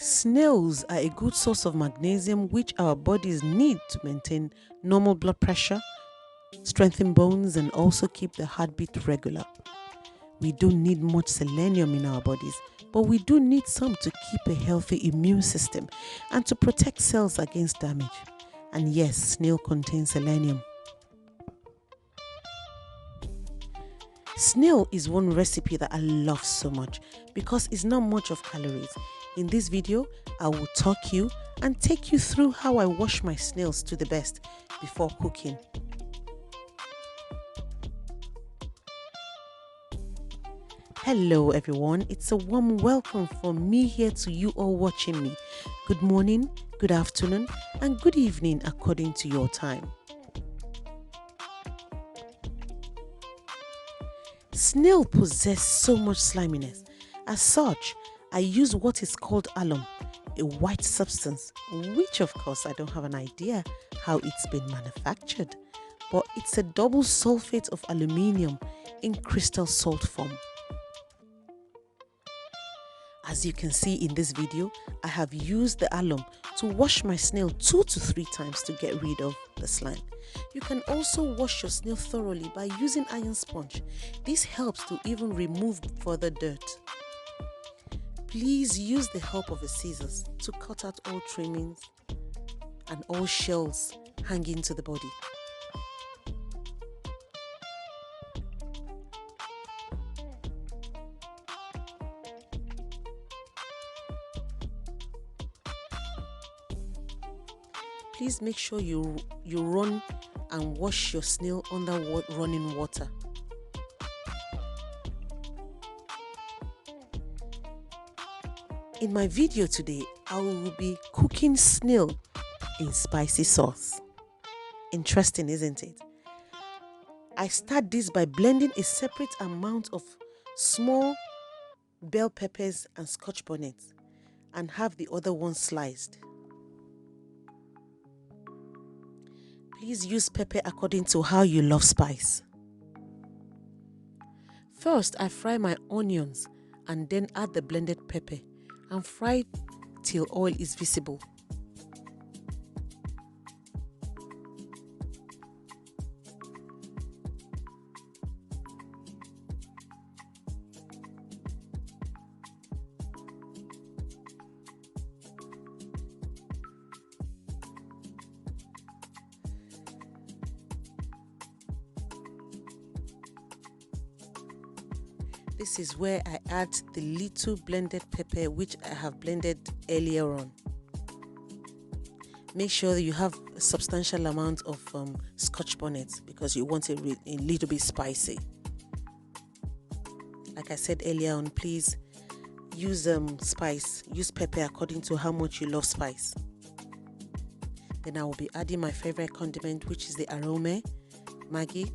Snails are a good source of magnesium which our bodies need to maintain normal blood pressure, strengthen bones, and also keep the heartbeat regular. We don't need much selenium in our bodies, but we do need some to keep a healthy immune system and to protect cells against damage. And yes, snail contains selenium. Snail is one recipe that I love so much because it's not much of calories. In this video, I will talk you and take you through how I wash my snails to the best before cooking. Hello everyone, it's a warm welcome from me here to you all watching me. Good morning, good afternoon, and good evening according to your time. Snail possess so much sliminess. As such, I use what is called alum, a white substance, which of course I don't have an idea how it's been manufactured, but it's a double sulfate of aluminium in crystal salt form. As you can see in this video, I have used the alum to wash my snail 2 to 3 times to get rid of the slime. You can also wash your snail thoroughly by using iron sponge. This helps to even remove further dirt. Please use the help of a scissors to cut out all trimmings and all shells hanging to the body. Please make sure you run and wash your snail under running water. In my video today, I will be cooking snail in spicy sauce. Interesting, isn't it? I start this by blending a separate amount of small bell peppers and scotch bonnets and have the other one sliced. Please use pepper according to how you love spice. First, I fry my onions and then add the blended pepper and fry till oil is visible. This is where I add the little blended pepper which I have blended earlier on. Make sure that you have a substantial amount of scotch bonnet because you want it a little bit spicy. Like I said earlier on, please use use pepper according to how much you love spice. Then I will be adding my favorite condiment, which is the Arome Maggie,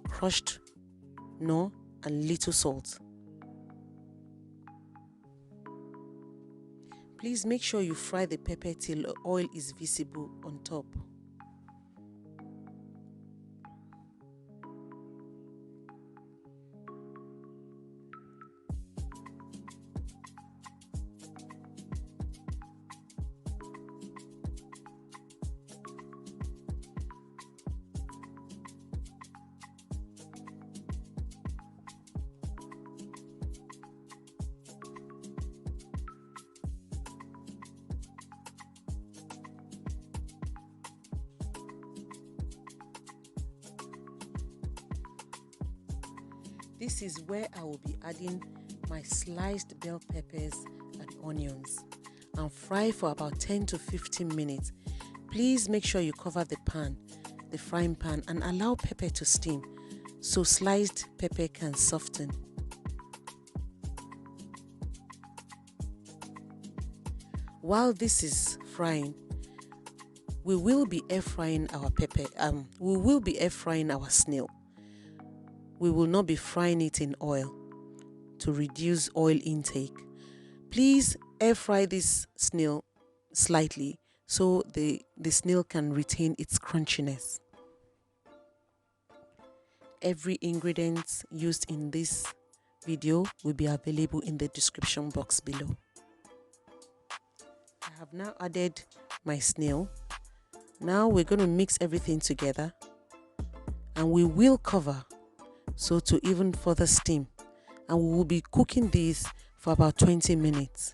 crushed knorr, and little salt. Please make sure you fry the pepper till oil is visible on top. This is where I will be adding my sliced bell peppers and onions and fry for about 10 to 15 minutes. Please make sure you cover the frying pan, and allow pepper to steam so sliced pepper can soften. While this is frying, we will be air frying our snail. We will not be frying it in oil to reduce oil intake. Please air fry this snail slightly so the snail can retain its crunchiness. Every ingredient used in this video will be available in the description box below. I have now added my snail. Now we're going to mix everything together and we will cover so to even further steam, and we will be cooking this for about 20 minutes.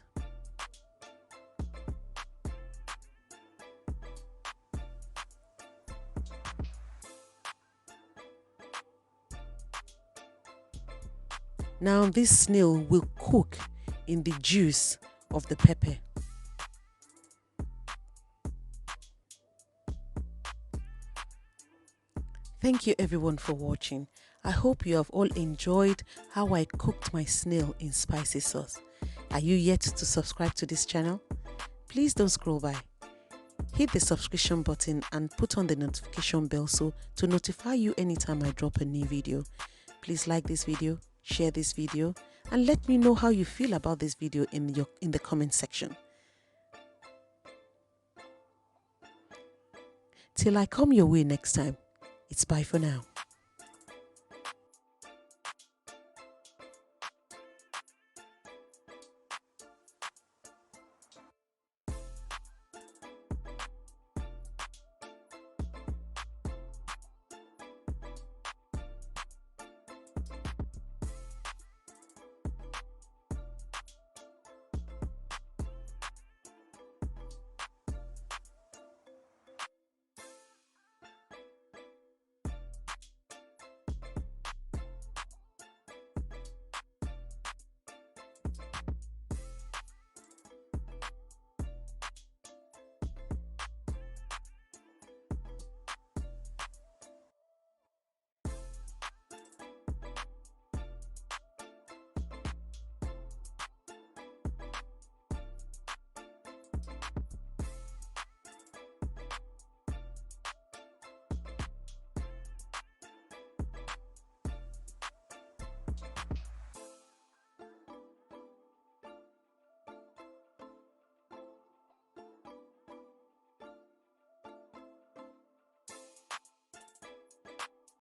Now this snail will cook in the juice of the pepper. Thank you everyone for watching. I hope you have all enjoyed how I cooked my snail in spicy sauce. Are you yet to subscribe to this channel? Please don't scroll by. Hit the subscription button and put on the notification bell so to notify you anytime I drop a new video. Please like this video, share this video, and let me know how you feel about this video in the comment section. Till I come your way next time, it's bye for now.